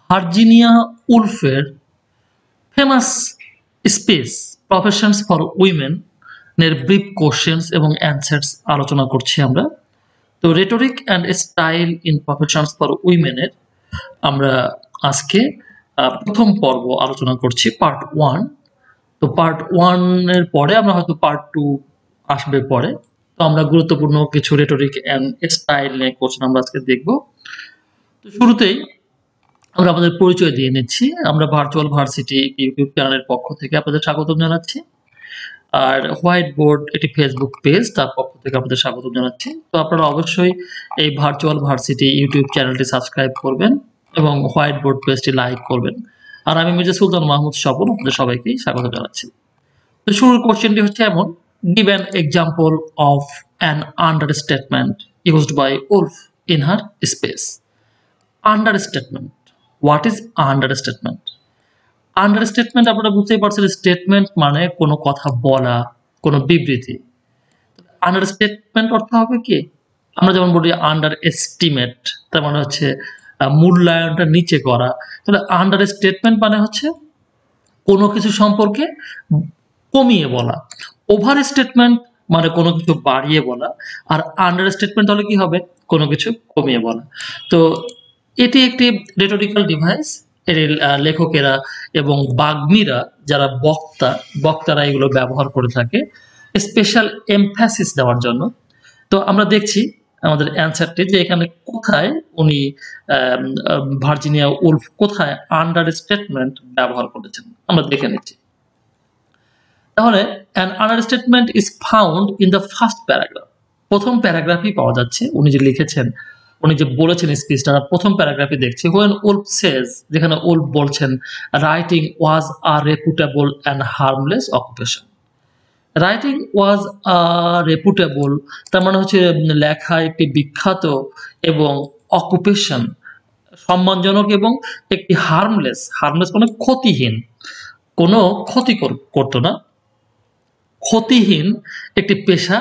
Virginia উলফের famous speech professions for women এর brief questions এবং অ্যান্সার্স আলোচনা করছি আমরা। তো rhetoric and style in professions for উইমেনের আমরা আজকে প্রথম পর্ব আলোচনা করছি, পার্ট 1। তো পার্ট 1 এর পরে আমরা হয়তো পার্ট 2 আসবে পরে। তো আমরা গুরুত্বপূর্ণ কিছু রেটরিক অ্যান্ড স্টাইল নিয়ে কোশ্চেন আমরা আজকে দেখব। তো শুরুতেই আমরা আমাদের পরিচয় দিয়ে নিচ্ছি। আমরা ভার্চুয়াল ভার্সিটি ইউটিউব চ্যানেলের পক্ষ থেকে আপনাদের স্বাগতম জানাচ্ছি। আর হোয়াইট বোর্ড এটি ফেসবুক পেজ, তার পক্ষ থেকে আপনাদের স্বাগতম জানাচ্ছি। তো আপনারা অবশ্যই এই ভার্চুয়াল ভার্সিটি ইউটিউব চ্যানেলটি সাবস্ক্রাইব করবেন এবং হোয়াইট বোর্ড পেজটি লাইক করবেন। আর আমি মির্জা সুলতান মাহমুদ স্বপন আপনাদের সবাইকেই স্বাগত জানাচ্ছি। তো শুরুর কোশ্চেনটি হচ্ছে এমন: give an example of an understatement used by Woolf in her speech. Understatement, what is understatement? Understatement আপনারা বুঝতেই পারছেন, স্টেটমেন্ট মানে কোনো কথা বলা, কোনো বিবৃতি। আন্ডারস্টেটমেন্ট অর্থ হবে কি? আমরা যেমন বলি আন্ডার এস্টিমেট, তার মানে হচ্ছে মূল্যায়নটা নিচে করা। তাহলে আন্ডার স্টেটমেন্ট মানে হচ্ছে কোনো কিছু সম্পর্কে কমিয়ে বলা। ওভার স্টেটমেন্ট মানে কোনো কিছু বাড়িয়ে বলা। আর আন্ডার স্টেটমেন্ট হলে কি হবে? কোনো কিছু কমিয়ে বলা। তো এটি একটি রেটরিক্যাল ডিভাইস। এর লেখকেরা এবং বাগ্মীরা যারা বক্তারা এগুলো ব্যবহার করে থাকে স্পেশাল এমফ্যাসিস দেওয়ার জন্য। তো আমরা দেখছি আমাদের অ্যান্সারটি যে এখানে কোথায় উনি ভার্জিনিয়া উলফ কোথায় আন্ডার স্টেটমেন্ট ব্যবহার করেছেন আমরা দেখে নিচ্ছি। তাহলে an understatement is found in the first paragraph। প্রথম প্যারাগ্রাফই পাওয়া যাচ্ছে। উনি যে লিখেছেন, উনি যে বলেছেন স্পিচটা, প্রথম প্যারাগ্রাফে দেখছি when Wolf says, যেখানে উলফ বলছেন writing was a reputable and harmless occupation. Writing was a reputable তার মানে হচ্ছে লেখা একটি বিখ্যাত এবং অকুপেশন সম্মানজনক এবং একটি হার্মলেস, হার্মলেস মানে ক্ষতিহীন, কোনো ক্ষতি করতো না, ক্ষতিহীন একটি পেশা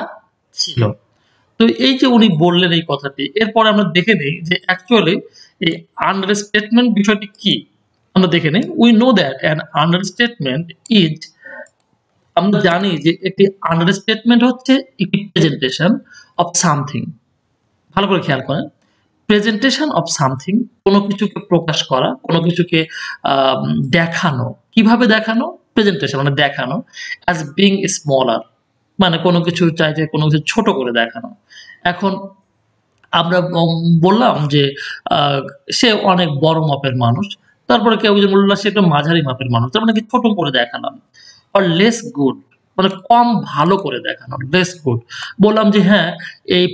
ছিল। তো এই যে উনি বললেন এই কথাটি, এরপরে আমরা দেখে নিই যে অ্যাকচুয়ালি এই আন্ডারস্টেটমেন্ট বিষয়টি কি আমরা দেখে নিই। We know that an understatement is, আমরা জানি যে একটি আন্ডারস্টেটমেন্ট হচ্ছে একটি প্রেজেন্টেশন অফ সামথিং। ভালো করে খেয়াল করেন, প্রেজেন্টেশন অফ সামথিং, কোনো কিছুকে প্রকাশ করা, কোনো কিছুকে দেখানো। কিভাবে দেখানো? প্রেজেন্টেশন মানে দেখানো। অ্যাজ বিং স্মলার মানে কোনো কিছু চাইতে কোনো কিছু ছোট করে দেখানো। এখন আমরা বললাম যে সে অনেক বড় মাপের মানুষ, তারপরে কেউ যদি বলল সে একটা মাঝারি মাপের মানুষ, তার মানে কি ছোট করে দেখালাম। আর লেস গুড মানে কম ভালো করে দেখানো, লেস গুড। বললাম যে হ্যাঁ এই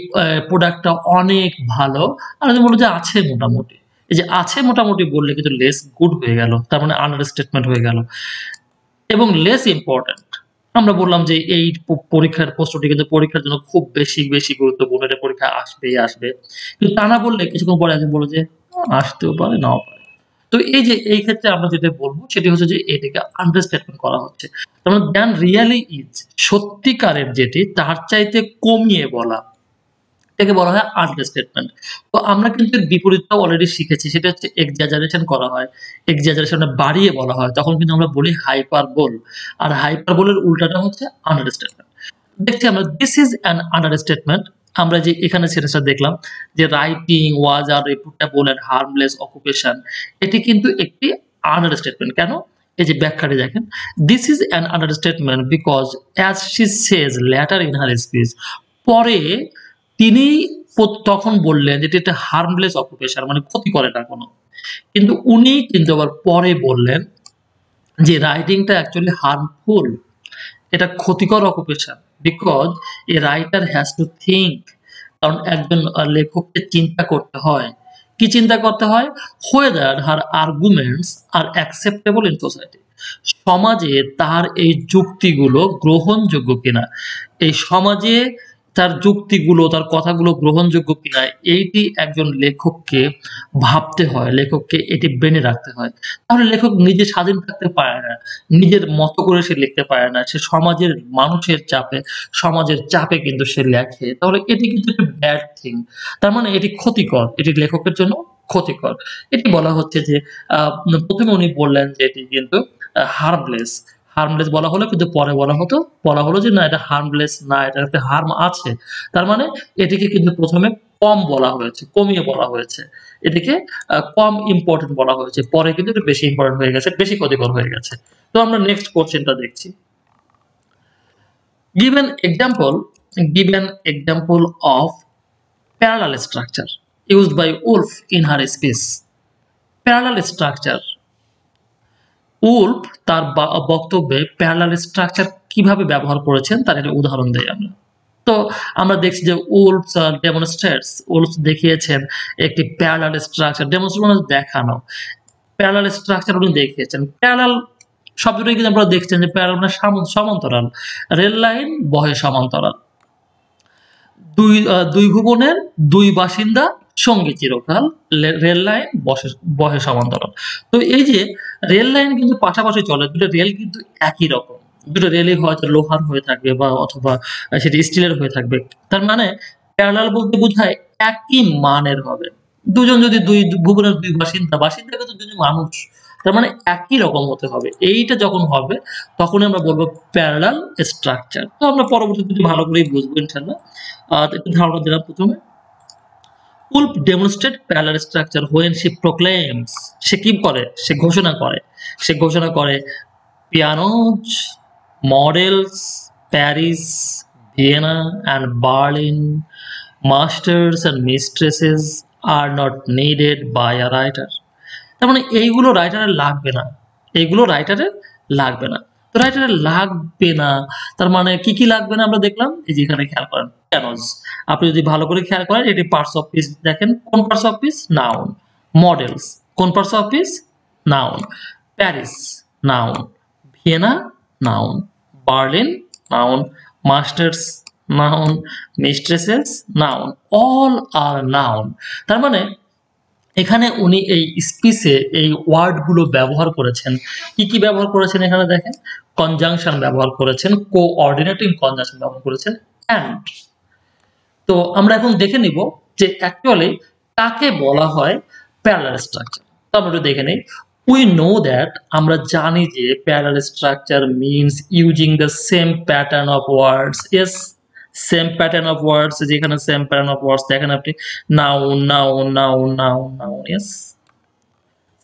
প্রোডাক্টটা অনেক ভালো, আর যদি বললো যে আছে মোটামুটি, এই যে আছে মোটামুটি বললে কিন্তু লেস গুড হয়ে গেল, তার মানে আন্ডারস্টেটমেন্ট হয়ে গেল। এবং লেস ইম্পর্টেন্ট, আমরা বললাম যে এই পরীক্ষার প্রশ্নটি কিন্তু পরীক্ষার জন্য খুব বেশি বেশি গুরুত্বপূর্ণ, এটা পরীক্ষা আসবেই আসবে। কিন্তু তা না বললে কিছুক্ষণ পরে একজন বললো যে আসতেও পারে নাও পারে। তো এই যে এই ক্ষেত্রে আমরা যেটা বলবো সেটি হচ্ছে যে এটাকে আন্ডারস্টেটমেন্ট করা হচ্ছে। তার মানে দ্যান রিয়ালি ইজ, সত্যিকারের যেটি তার চাইতে কমিয়ে বলা, এটাকে বলা হয় আন্ডারস্টেটমেন্ট। তো আমরা কিন্তু এর বিপরীতটাও অলরেডি শিখেছি, সেটা হচ্ছে এক্সাজারেশন করা হয়। এক্সাজারেশনটা বাড়িয়ে বলা হয়, তখন কিন্তু আমরা বলি হাইপারবোল। আর হাইপারবোলের উল্টাটা হচ্ছে আন্ডারস্টেটমেন্ট। দেখছি আমরা দিস ইজ অ্যান আন্ডারস্টেটমেন্ট। আমরা যে এখানে সেন্টেন্সটা দেখলাম যে writing was a reputable and harmless occupation, এটি কিন্তু একটি আন্ডারস্টেটমেন্ট। কেন? এই যে ব্যাখ্যাটি দেখেন, this is an understatement because as she says later in her speech, পরে তিনি তখন বললেন যে এটা হার্মলেস অকুপেশন মানে ক্ষতি করে না কোনো, কিন্তু উনি কিন্তু আবার পরে বললেন যে রাইটিংটা অ্যাকচুয়ালি হার্মফুল, এটা ক্ষতিকর occupation because a writer has to think, কারণ একজন লেখককে চিন্তা করতে হয়। কি চিন্তা করতে হয়? Whether her arguments are acceptable in society, সমাজে তার এই যুক্তিগুলো গ্রহণযোগ্য কিনা, এই সমাজে তার যুক্তিগুলো তার কথাগুলো গ্রহণযোগ্য কিনা, এইটি একজন লেখককে ভাবতে হয়, লেখককে এটি ব্রেনে রাখতে হয়। তাহলে লেখক নিজে স্বাধীন থাকতে পারে না, নিজের মতো করে সে লিখতে পারে না, সে সমাজের মানুষের চাপে, সমাজের চাপে কিন্তু সে লেখে। তাহলে এটি কিন্তু একটা ব্যাড থিং, তার মানে এটি ক্ষতিকর, এটি লেখকের জন্য ক্ষতিকর। এটি বলা হচ্ছে যে প্রথমে উনি বললেন যে এটি কিন্তু হার্মলেস। হার্মলেস বলা হলো কিন্তু পরে বলা হলো যে না এটা হার্মলেস না, এটাতে হার্ম আছে। তার মানে এটিকে কিন্তু প্রথমে কম বলা হয়েছে, কমিয়ে বলা হয়েছে। এটিকে কম ইম্পোর্টেন্ট বলা হয়েছে। পরে কিন্তু এটা বেশি ইম্পোর্টেন্ট হয়ে গেছে, বেশি ক্ষতিকর হয়ে গেছে। তো আমরা নেক্সট কোয়েশ্চেনটা দেখছি। Give an example of parallel structure used by Woolf in her speech. Parallel structure. Woolf তার বক্তব্যে প্যারালাল স্ট্রাকচার কিভাবে ব্যবহার করেছেন তার একটা উদাহরণ দেই আমরা। তো আমরা দেখছি যে উলফ দেখিয়েছেন একটি প্যারালাল স্ট্রাকচার ডেমনস্ট্রেট মানে দেখানো। প্যারালাল স্ট্রাকচার উনি দেখিয়েছেন। প্যারালাল শব্দটাই কিন্তু আপনারা দেখছেন যে প্যারালাল মানে সমান্তরাল। রেল লাইন বহে সমান্তরাল। দুই ভুবনের দুই বাসিন্দা সঙ্গী চিরকাল, রেল লাইন বহে সমান্তরাল। তো এই যে রেল লাইন কিন্তু পাশাপাশি চলে, দুটো রেল কিন্তু একই রকম, দুটো রেলই হয়তো লোহার হয়ে থাকবে বা অথবা সেটি স্টিলের হয়ে থাকবে। তার মানে প্যারালাল বলতে বোঝায় একই মানের হবে। দুজন যদি দুই ভুবনের দুই বাসিন্দা কিন্তু দুজন মানুষ, তার মানে একই রকম হতে হবে। এইটা যখন হবে তখনই আমরা বলবো প্যারালাল স্ট্রাকচার। তো আমরা পরবর্তীতে ভালো করেই বুঝবো ইনশাআল্লাহ। একটু ধারণা দিলাম প্রথমে। Woolf demonstrates parallel structure when she proclaims, সে কি করে? সে ঘোষণা করে pianos, models, Paris, Vienna and Berlin, masters and mistresses are not needed by a writer. তার মানে এইগুলো রাইটারের লাগবে না, তো রাইটারের লাগবে না তার মানে কি লাগবে না আমরা দেখলাম। এই যে এখানে খেয়াল করেন pianos, আপনি যদি ভালো করে খেয়াল করেন এটি পার্টস অফ স্পিচ দেখেন, কোন parts of speech? Noun. Models কোন parts of speech? Noun. Paris noun, Vienna noun, Berlin noun, masters noun, mistresses noun, all are noun. তার মানে এখানে উনি এই স্পিচে এই ওয়ার্ডগুলো ব্যবহার করেছেন। কি ব্যবহার করেছেন এখানে দেখেন, কনজাংশন ব্যবহার করেছেন, কোঅর্ডিনেটিং কনজাংশন ব্যবহার করেছেন, অ্যান্ড। তো আমরা এখন দেখে নিব যে অ্যাকচুয়ালি কাকে বলা হয় প্যারালাল স্ট্রাকচার। তো আমরা একটু দেখে নেই। উই নো দ্যাট, আমরা জানি যে parallel structure means using the same pattern of words. Yes, same pattern of words, যেখানে সেম প্যাটার্ন অফ ওয়ার্ডস দেখেন আপনি, noun noun noun noun noun. Yes,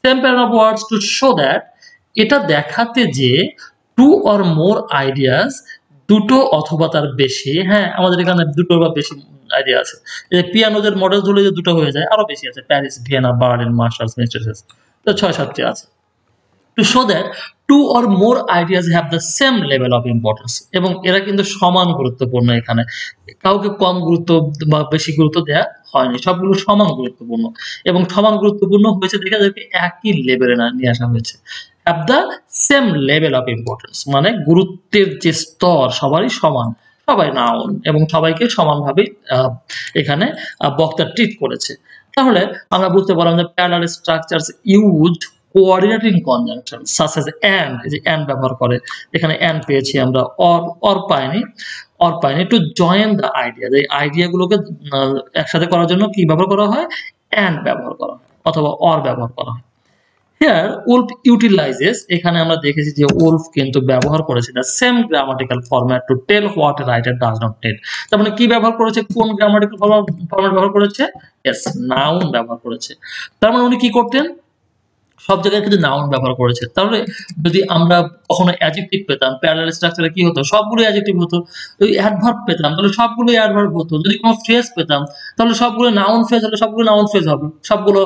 same pattern of words two show that, এটা দেখাতে যে two or more ideas, দুটো অথবা তার বেশি। হ্যাঁ, আমাদের এখানে দুটো বা বেশি আইডিয়া আছে। পিয়ানোদের মডেল ধরলে যে দুটো হয়ে যায়, আরো বেশি আছে, Paris, Vienna, Berlin, masters, mistresses, তো 6-7টি আছে। To show that two or more ideas have the same level of importance, এবং এরা কিন্তু সমান গুরুত্বপূর্ণ। এখানে কাউকে কম গুরুত্ব বা বেশি গুরুত্ব দেওয়া হয়নি, সবগুলো সমান গুরুত্বপূর্ণ, এবং সমান গুরুত্বপূর্ণ হয়েছে দেখে তাদেরকে একই লেভেলে নিয়ে আসা হয়েছে। Have the same level of importance মানে গুরুত্বের যে স্তর সবারই সমান, সবাই নাউন, এবং সবাইকে সমানভাবে এখানে বক্তা ট্রিট করেছে। তাহলে আমরা বুঝতে পারলাম যে parallel structures used coordinating conjunction such as and, এই যে অ্যান্ড ব্যবহার করে, এখানে অ্যান্ড পেয়েছি আমরা, অর পাইনি টু জয়েন দ্য আইডিয়া, এই আইডিয়াগুলোকে একসাথে করার জন্য কি ব্যবহার করা হয়? অ্যান্ড ব্যবহার করা হয় অথবা অর ব্যবহার করা হয়। Here Woolf utilizes, এখানে আমরা দেখেছি যে Woolf কিন্তু ব্যবহার করেছে the same grammatical format to tell what a writer does not tell। তার মানে কি ব্যবহার করেছে? কোন grammatical format ব্যবহার করেছে? Yes, noun ব্যবহার করেছে। তার মানে উনি কি করতেন? সব জায়গায় কিন্তু নাউন ব্যবহার করেছে। তাহলে যদি আমরা কখনো অ্যাডজেক্টিভ পেতাম, প্যারালাল স্ট্রাকচারে কি হতো? সবগুলো অ্যাডজেক্টিভ হতো। যদি অ্যাডভার্ব পেতাম তাহলে সবগুলো অ্যাডভার্ব হতো। যদি কোনো ফ্রেজ পেতাম তাহলে সবগুলো নাউন ফ্রেজ হলে সবগুলো নাউন ফ্রেজ হবে। সবগুলো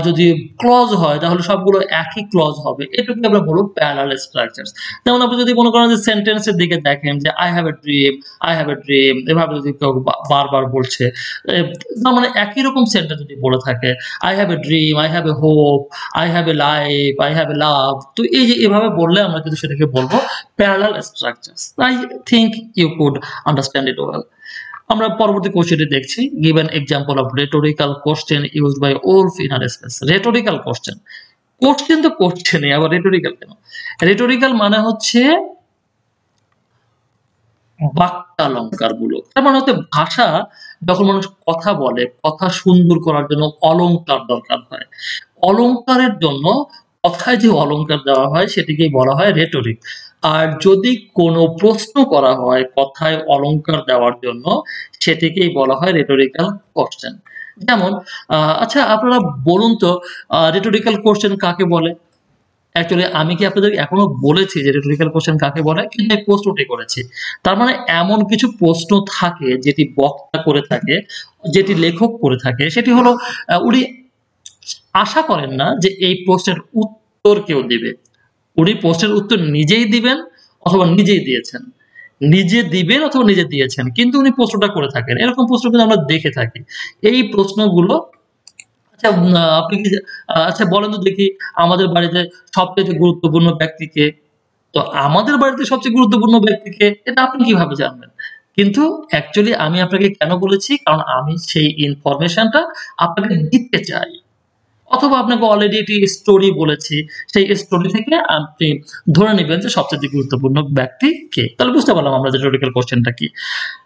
যদি ক্লজ হয় তাহলে সবগুলো একই ক্লজ হবে। এটুকুই আমরা বলব প্যারালাল স্ট্রাকচারস। যেমন আপনি যদি মনে করেন যে সেন্টেন্সের দিকে দেখেন যে আই হ্যাভ এ ড্রিম, এভাবে যদি কেউ বারবার বলছে, তার মানে একই রকম সেন্টেন্স যদি বলে থাকে, I have a dream, I have a hope, I have a life, I have a love, তো এই যে এভাবে বললে আমরা কিন্তু সেটাকে বলবো parallel structures. I think you could understand it well. আমরা পরবর্তী কোশ্চেনটি দেখছি। Give an example of rhetorical question used by Woolf in her speech. Rhetorical question, question তো কোশ্চেনই, আবার rhetorical কেন? Rhetorical মানে হচ্ছে বাক্যালঙ্কারগুলো। তার মানে হচ্ছে ভাষা যখন মানুষ কথা বলে, কথা সুন্দর করার জন্য অলংকার দরকার হয়। অলংকারের জন্য কথায় যে অলংকার দেওয়া হয় সেটিকেই বলা হয় rhetoric। আর যদি কোনো প্রশ্ন করা হয় কথায় অলংকার দেওয়ার জন্য সেটিকেই বলা হয় rhetorical question। যেমন আচ্ছা আপনারা বলুন তো rhetorical question কাকে বলে? অ্যাকচুয়ালি আমি কি আপনাদের এখনো বলেছি যে rhetorical question কাকে বলে? কিন্তু এই প্রশ্নটি করেছি। তার মানে এমন কিছু প্রশ্ন থাকে যেটি বক্তা করে থাকে, যেটি লেখক করে থাকে সেটি হলো উনি আশা করেন না যে এই প্রশ্নের উত্তর কেউ দিবে। উনি প্রশ্নের উত্তর নিজেই দিবেন অথবা নিজেই দিয়েছেন। নিজে দিবেন অথবা নিজে দিয়েছেন। কিন্তু উনি প্রশ্নটা করে থাকেন। এরকম প্রশ্ন কিন্তু আমরা দেখে থাকি। এই প্রশ্নগুলো আচ্ছা আপনি কি আচ্ছা বলেন তো দেখি আমাদের বাড়িতে সবচাইতে গুরুত্বপূর্ণ ব্যক্তি কে? তো আমাদের বাড়িতে সবচেয়ে গুরুত্বপূর্ণ ব্যক্তি কে? এটা আপনি কিভাবে জানবেন? কিন্তু অ্যাকচুয়ালি আমি আপনাকে কেন বলেছি? কারণ আমি সেই ইনফরমেশনটা আপনাকে দিতে চাই। অথবা আপনাকে অলরেডি একটি স্টোরি বলেছি। সেই স্টোরি থেকে আপনি ধরে নিবেন যে সবচাইতে গুরুত্বপূর্ণ ব্যক্তি কে? তাহলে বুঝতে পারলাম আমরা যে rhetorical question টা কি।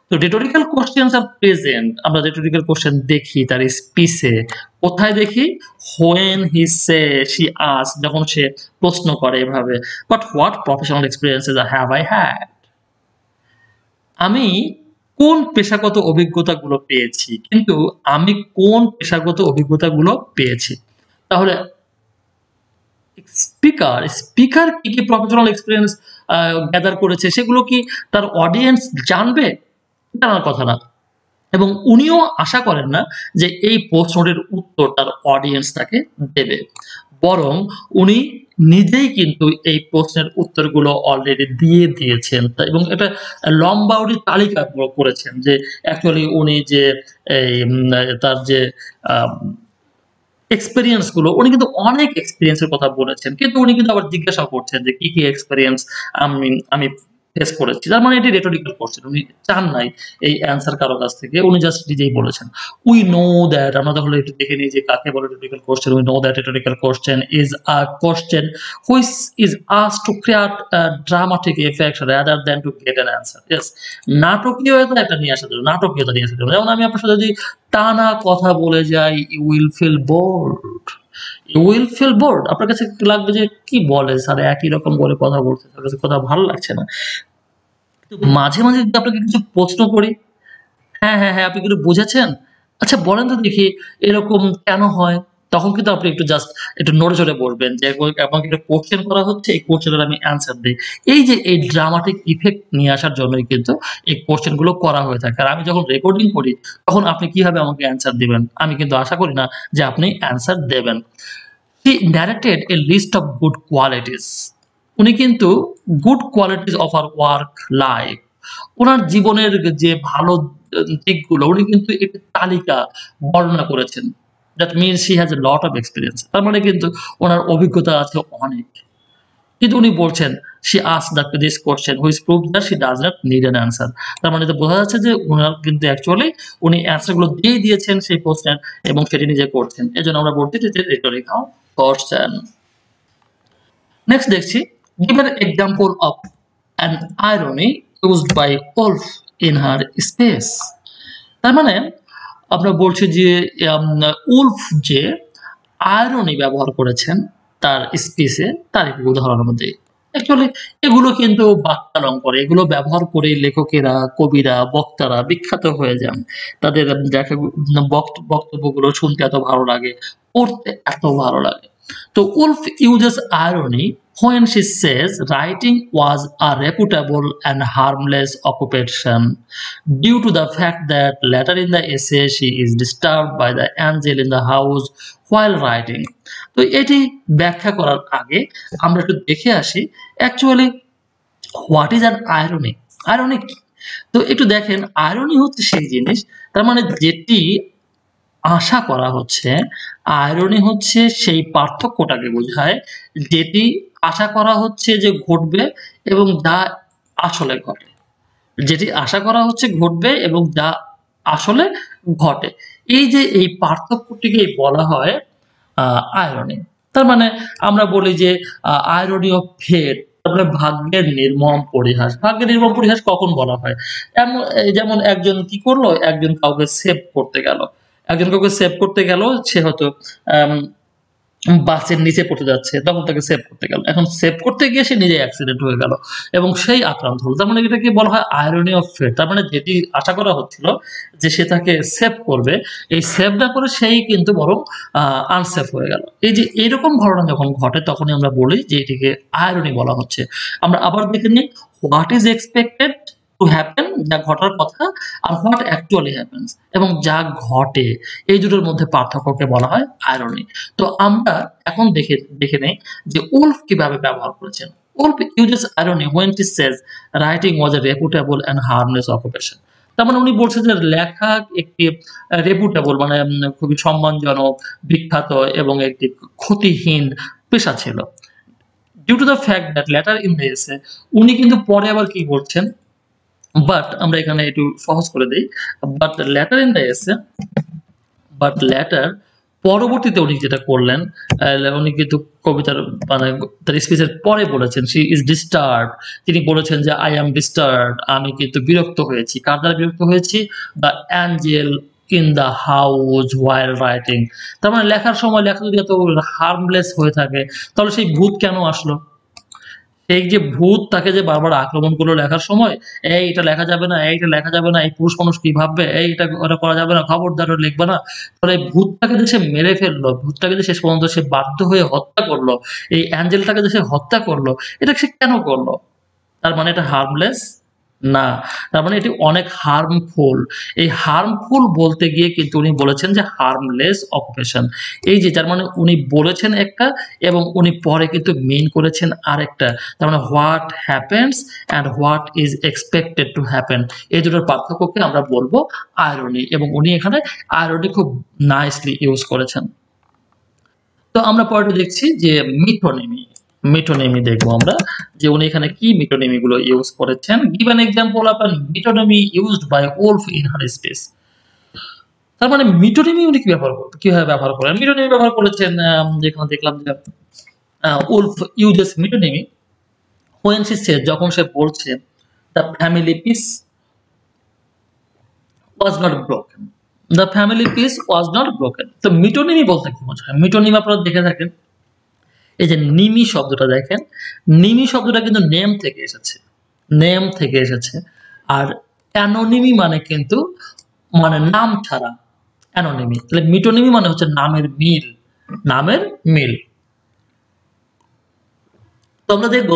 তো rhetorical questions are present আমরা rhetorical question দেখি তার স্পিচে। কোথায় দেখি? when he say, she ask যখন সে প্রশ্ন করে এভাবে। But what professional experiences have I had? আমি কোন পেশাগত অভিজ্ঞতাগুলো পেয়েছি? কিন্তু আমি কোন পেশাগত অভিজ্ঞতাগুলো পেয়েছি? তাহলে স্পিকার কি প্রফেশনাল এক্সপেরিয়েন্স গ্যাদার করেছে সেগুলো কি তার অডিয়েন্স জানবে? জানার কথা না। এবং উনিও আশা করেন না যে এই প্রশ্নটির উত্তর তার অডিয়েন্স তাকে দেবে। বরং উনি নিজেই কিন্তু এই প্রশ্নের উত্তরগুলো অলরেডি দিয়ে দিয়েছেন। এবং এটা লম্বা উনি তালিকা করেছেন যে অ্যাকচুয়ালি উনি যে এই তার যে আ এক্সপেরিয়েন্স গুলো উনি কিন্তু অনেক এক্সপেরিয়েন্স এর কথা বলেছেন। কিন্তু উনি কিন্তু আবার জিজ্ঞাসাও করছেন যে কি এক্সপেরিয়েন্স আমি ফেস করেছি। তার মানে এটি rhetorical কোয়েশ্চেন। উনি চান নাই এই অ্যান্সার কারো কাছ থেকে। উনি জাস্ট নিজেই বলেছেন। We know that আমরা তাহলে একটু দেখে নিই যে কাকে বলে rhetorical question. We know that rhetorical question is a question which is asked to create a dramatic effect rather than to get an answer. Yes, নাটকীয়তা একটা নিয়ে আসার জন্য নাটকীয়তা নিয়ে আসার জন্য। যেমন আমি আপনার সাথে যদি টানা কথা বলে যাই, you will feel bored. You will feel bored. আপনার কাছে লাগবে যে কি বলে স্যার একই রকম করে কথা বলছে। তার কাছে কথা ভালো লাগছে না। তো মাঝে যদি আপনাকে কিছু প্রশ্ন করি, হ্যাঁ, আপনি কি একটু বুঝেছেন? আচ্ছা বলেন তো দেখি এরকম কেন হয়? তখন কিন্তু আপনি একটু জাস্ট একটু নড়ে-চড়ে বসবেন যে আমাকে একটা কোয়েশ্চেন করা হচ্ছে, এই কোয়েশ্চেন এর আমি অ্যান্সার দেই। এই যে এই ড্রামাটিক ইফেক্ট নিয়ে আসার জন্যই কিন্তু এই কোয়েশ্চেন গুলো করা হয়ে থাকে। আর আমি যখন রেকর্ডিং করি তখন আপনি কিভাবে আমাকে অ্যান্সার দিবেন? আমি কিন্তু আশা করি না যে আপনি অ্যান্সার দেবেন। He narrated a list of good qualities. উনি কিন্তু good qualities of our work life উনার জীবনের যে ভালো দিকগুলো উনি কিন্তু একটি তালিকা বর্ণনা করেছেন। That means she has a lot of experience. তার মানে কিন্তু উনার অভিজ্ঞতা আছে অনেক। কিন্তু উনি বলছেন she asked this question which proves that she does not need an answer. তার মানে তো বোঝা যাচ্ছে যে উনার কিন্তু অ্যাকচুয়ালি উনি অ্যান্সার গুলো দিয়েই দিয়েছেন সেই প্রশ্নের এবং সেটি নিজে করছেন। এজন্য আমরা বলতে চাই যে rhetorical question. নেক্সট দেখছি give an example of an irony used by Woolf in her space. তার মানে আমরা বলছি যে উলফ যে আয়রনি ব্যবহার করেছেন তার স্পিচে তার একটি উদাহরণ আমরা দেই। অ্যাকচুয়ালি এগুলো কিন্তু বাক্যালঙ্কার। এগুলো ব্যবহার করে লেখকেরা, কবিরা, বক্তারা বিখ্যাত হয়ে যান। তাদের দেখা বক্তব্যগুলো শুনতে এত ভালো লাগে, পড়তে এত ভালো লাগে। তো Woolf uses irony when she says writing was a reputable and harmless occupation due to the fact that later in the essay she is disturbed by the angel in the house while writing. তো এটি ব্যাখ্যা করার আগে আমরা একটু দেখে আসি actually what is an irony? Irony কি? তো একটু দেখেন আয়রনি হচ্ছে সেই জিনিস তার মানে যেটি আশা করা হচ্ছে, আইরনি হচ্ছে সেই পার্থক্যটাকে বোঝায় যেটি আশা করা হচ্ছে যে ঘটবে এবং যা আসলে ঘটে। যেটি আশা করা হচ্ছে ঘটবে এবং যা আসলে ঘটে। এই যে এই পার্থক্যটিকেই বলা হয় আ আইরনি। তার মানে আমরা বলি যে irony of fate তারপরে ভাগ্যের নির্মম পরিহাস। ভাগ্যের নির্মম পরিহাস কখন বলা হয়? যেমন একজন কি করলো? একজন কাউকে সেভ করতে গেল। একজন কাউকে সেভ করতে গেল, সে হয়তো আম বাসের নিচে পড়তে যাচ্ছে, তখন তাকে সেভ করতে গেল। এখন সেভ করতে গিয়ে সে নিজে অ্যাক্সিডেন্ট হয়ে গেল এবং সেই আক্রান্ত হলো। তার মানে এটাকে বলা হয় আইরনি অফ ফেট। তার মানে যেটি আশা করা হচ্ছিল যে সে তাকে সেভ করবে, এই সেভ না করে সেই কিন্তু বরং আনসেভ হয়ে গেল। এই যে এরকম ঘটনা যখন ঘটে তখনই আমরা বলি যে এটিকে আইরনি বলা হচ্ছে। আমরা আবার দেখে নিই, what is expected to happen, যা ঘটার কথা, আর হোয়াট অ্যাকচুয়ালি হ্যাপেন্স, এবং যা ঘটে, এই দুটোর মধ্যে পার্থক্যকে বলা হয় আইরনি। তো আমরা এখন দেখে নেই যে উলফ কিভাবে ব্যবহার করেছেন। Wolf uses irony when he says writing was a reputable and harmless occupation. তার মানে উনি বলছেন যে লেখা একটি রেপুটেবল, মানে খুবই সম্মানজনক, বিখ্যাত এবং একটি ক্ষতিহীন পেশা ছিল। Due to the fact that later in the essay, উনি কিন্তু পরে আবার কি বলছেন, বাট আমরা এখানে একটু সহজ করে দেই, বাট লেটার ইন দ্য এসে, বাট লেটার পরবর্তীতে উনি যেটা করলেন, উনি কিন্তু কবিতার মানে তার স্পিচের পরে বলেছেন শি ইজ ডিস্টার্বড। তিনি বলেছেন যে আই অ্যাম ডিস্টার্বড, আমি কিন্তু বিরক্ত হয়েছি। কার দ্বারা বিরক্ত হয়েছি? The Angel in the house while writing. তার মানে লেখার সময় লেখা যদি এত হার্মলেস হয়ে থাকে, তাহলে সেই ভূত কেন আসলো? এই যে ভূত তাকে যে বারবার আক্রমণ করলো লেখার সময়, এই এটা লেখা যাবে না, এইটা লেখা যাবে না, এই পুরুষ মানুষ কি ভাববে, এই এটা ওটা করা যাবে না, খবরদার ওটা লিখবে না। ফলে এই ভূতটাকে যে সে মেরে ফেললো, ভূতটাকে যে শেষ পর্যন্ত সে বাধ্য হয়ে হত্যা করলো, এই অ্যাঞ্জেলটাকে যে সে হত্যা করলো, এটা সে কেন করলো? তার মানে এটা হার্মলেস না, তার মানে এটি অনেক হার্মফুল। এই হার্মফুল বলতে গিয়ে কিন্তু উনি বলেছেন যে হার্মলেস অকুপেশন। এই যে যার মানে উনি বলেছেন একটা এবং উনি পরে কিন্তু মেইন করেছেন আরেকটা। তার মানে what happens and what is expected to happen, এই দুটোর পার্থক্যকে আমরা বলবো আইরনি, এবং উনি এখানে আইরনি খুব নাইসলি ইউজ করেছেন। তো আমরা পরেরটা দেখছি যে মিথোনিমি। মিটোনিমি দেখবো আমরা যে উনি এখানে কি মিটোনিমি গুলো ইউজ করেছেন। Give an example of an metonymy used by Woolf in her speech. তার মানে মিটোনিমি উনি কিভাবে ব্যবহার করেন? মিটোনিমি ব্যবহার করেছেন, যেখানে দেখলাম যে Woolf uses metonymy when she said, যখন সে বলছে the family peace was not broken, the family peace was not broken। তো মিটোনিমি বলতে কি বোঝায়? মিটোনিমি আপনারা দেখে থাকেন, এই যে নিমি শব্দটা দেখেন, নিমি শব্দটা কিন্তু নেম থেকে এসেছে, নেম থেকে এসেছে। আর অ্যানোনিমি মানে কিন্তু মানে নাম ছাড়া অ্যানোনিমি। তাহলে মিটোনিমি মানে হচ্ছে নামের মিল, নামের মিল। তো আমরা দেখব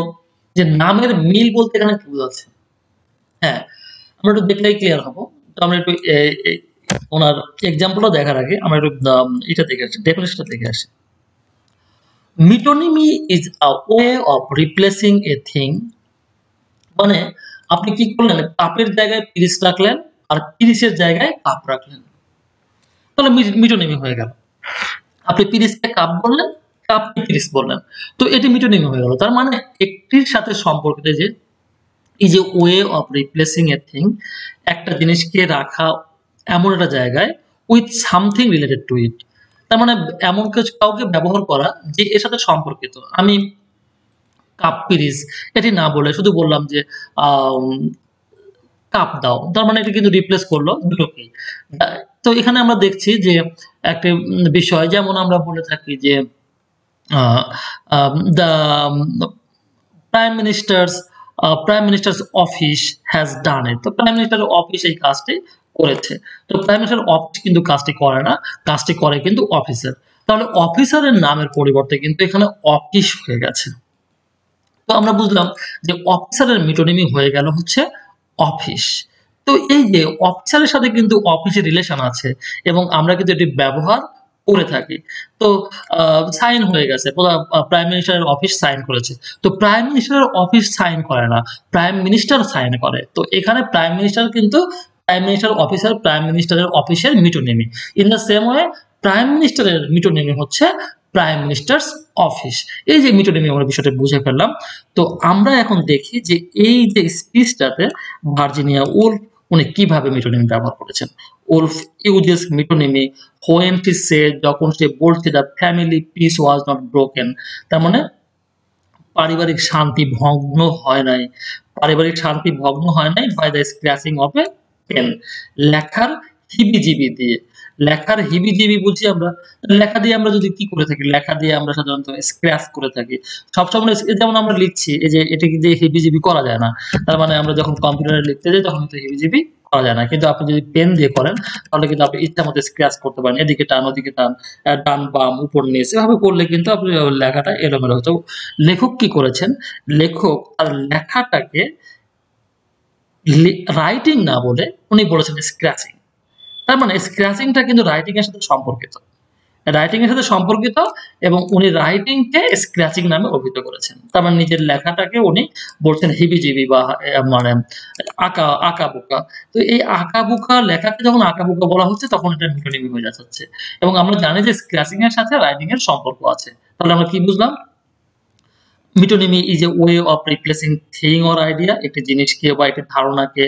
যে নামের মিল বলতে এখানে কি বোঝাচ্ছে। হ্যাঁ, আমরা একটু দেখলেই ক্লিয়ার হব। তো আমরা একটু ওনার এক্সাম্পলটা দেখার আগে আমরা একটু এটা দেখে আসি, ডেফিনেশনটা দেখে আসি। Metonymy is a way of replacing a thing, মানে আপনি কি করলেন, কাপের জায়গায় পিরিচ রাখলেন আর পিরিচের জায়গায় কাপ রাখলেন, তাহলে মিটোনিমি হয়ে গেল। আপনি পিরিচকে কাপ বললেন, কাপকে পিরিচ বললেন, তো এটি মিটোনিমি হয়ে গেল। তার মানে একটির সাথে সম্পর্কিত যে এই যে way of replacing a thing, একটা জিনিসকে রাখা এমন একটা জায়গায় উইথ সামথিং রিলেটেড টু ইট, তার মানে এমন কিছু কাউকে ব্যবহার করা যে এর সাথে সম্পর্কিত। আমি কাপ পিরিচ এটি না বলে শুধু বললাম যে কাপ দাও, তার মানে এটা কিন্তু রিপ্লেস করলো দুটোকেই। তো এখানে আমরা দেখছি যে একটা বিষয়, যেমন আমরা বলে থাকি যে the prime minister's office has done it. তো প্রাইম মিনিস্টার অফিস এই কাজটি করেছে। তো প্রাইম মিনিস্টার অফিস কিন্তু কাজটি করে না, কাজটি করে কিন্তু অফিসার। তাহলে অফিসারের নামের পরিবর্তে কিন্তু এখানে অফিস হয়ে গেছে। তো আমরা বুঝলাম যে অফিসারের মিটোনিমি হয়ে গেল হচ্ছে অফিস। তো এই যে অফিসারের সাথে কিন্তু অফিসের রিলেশন আছে এবং আমরা কিন্তু এটি ব্যবহার করে থাকি। তো সাইন হয়ে গেছে, প্রাইম মিনিস্টারের অফিস সাইন করেছে। তো প্রাইম মিনিস্টারের অফিস সাইন করে না, প্রাইম মিনিস্টার সাইন করে। তো এখানে প্রাইম মিনিস্টার কিন্তু প্রাইম মিনিস্টার অফিসার, প্রাইম মিনিস্টারের অফিসের metonymy. In the same way prime মিনিস্টারের মিটোনিমি হচ্ছে প্রাইম মিনিস্টার্স অফিস। এই যে মিটোনিমি আমরা বিষয়টা বুঝে ফেললাম। তো আমরা এখন দেখি যে এই যে স্পিচটাতে ভার্জিনিয়া উলফ উনি কিভাবে মিটোনিমি ব্যবহার করেছেন। Woolf uses metonymy when he said, যখন সে বলছে the family peace was not broken, তার মানে পারিবারিক শান্তি ভগ্ন হয় নাই, পারিবারিক শান্তি ভগ্ন হয় নাই by the scratching of a pen, লেখার হিবিজিবি দিয়ে। লেখার হিবিজিবি বুঝি আমরা, লেখা দিয়ে আমরা যদি কি করে থাকি, লেখা দিয়ে আমরা সাধারণত স্ক্র্যাচ করে থাকি। সবসময় যেমন আমরা লিখছি, এই যে এটাকে দিয়ে হিবিজিবি করা যায় না। তার মানে আমরা যখন কম্পিউটারে লিখতে যাই তখন তো হিবিজিবি করা যায় না। কিন্তু আপনি যদি পেন দিয়ে করেন তাহলে কিন্তু আপনি ইচ্ছামতো স্ক্র্যাচ করতে পারেন। এদিকে টান, ওদিকে টান, ডান বাম, উপর নিচ এভাবে করলে কিন্তু আপনি লেখাটা এলোমেলো হতো। লেখক কি করেছেন? লেখক তার লেখাটাকে রাইটিং না বলে উনি বলেছেন স্ক্র্যাচিং। তার মানে স্ক্র্যাচিংটা কিন্তু রাইটিং এর সাথে সম্পর্কিত। রাইটিং এর সাথে সম্পর্কিত এবং উনি রাইটিংকে স্ক্র্যাচিং নামে অভিহিত করেছেন। তার মানে নিজের লেখাটাকে উনি বলছেন হিবিজিবি বা মানে আঁকাবুকা। তো এই আঁকাবুকা লেখাকে যখন আঁকাবুকা বলা হচ্ছে তখন এটা মিটোনিমি হয়ে যাচ্ছে। এবং আমরা জানি যে স্ক্র্যাচিং এর সাথে রাইটিং এর সম্পর্ক আছে। তাহলে আমরা কি বুঝলাম? Metonymy is a way of replacing thing or idea, একটি জিনিসকে বা একটি ধারণাকে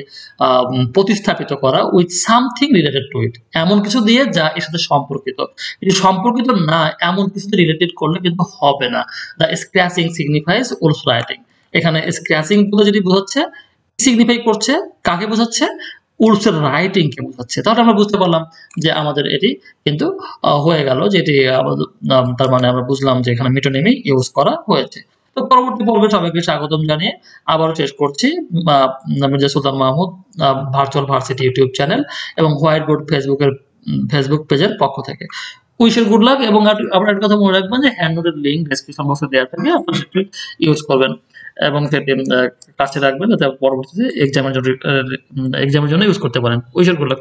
প্রতিস্থাপিত করা with something related to it, এমন কিছু দিয়ে যা এর সাথে সম্পর্কিত। কিন্তু সম্পর্কিত না এমন কিছুতে রিলেটেড করলে কিন্তু হবে না। The scratching signifies Wolf writing. এখানে স্ক্র্যাচিং বলে যেটি বোঝাচ্ছে, সিগনিফাই করছে কাকে বোঝাচ্ছে? উলফের রাইটিং কে বোঝাচ্ছে। তাহলে আমরা বুঝতে পারলাম যে আমাদের এটি কিন্তু হয়ে গেল, যে এটি তার মানে আমরা বুঝলাম যে এখানে মিটোনিমি ইউজ করা হয়েছে। তো পরবর্তী পর্বে সবাইকে স্বাগতম জানিয়ে আবারও শেষ করছি। Mirza Sultan Mahmud virtual varsity YouTube channel এবং হোয়াইট বোর্ড ফেসবুক পেজের পক্ষ থেকে। উইশের গুড লাক। এবং আপনার একটা কথা মনে রাখবেন যে হ্যান্ড নোটের লিঙ্ক ডেসক্রিপশন বক্সে দেওয়া থাকে, আপনারা সেটি ইউজ করবেন এবং সেটি কাছে রাখবেন যাতে পরবর্তীতে এক্সামের জন্য ইউজ করতে পারেন। উইশের গুড লাক।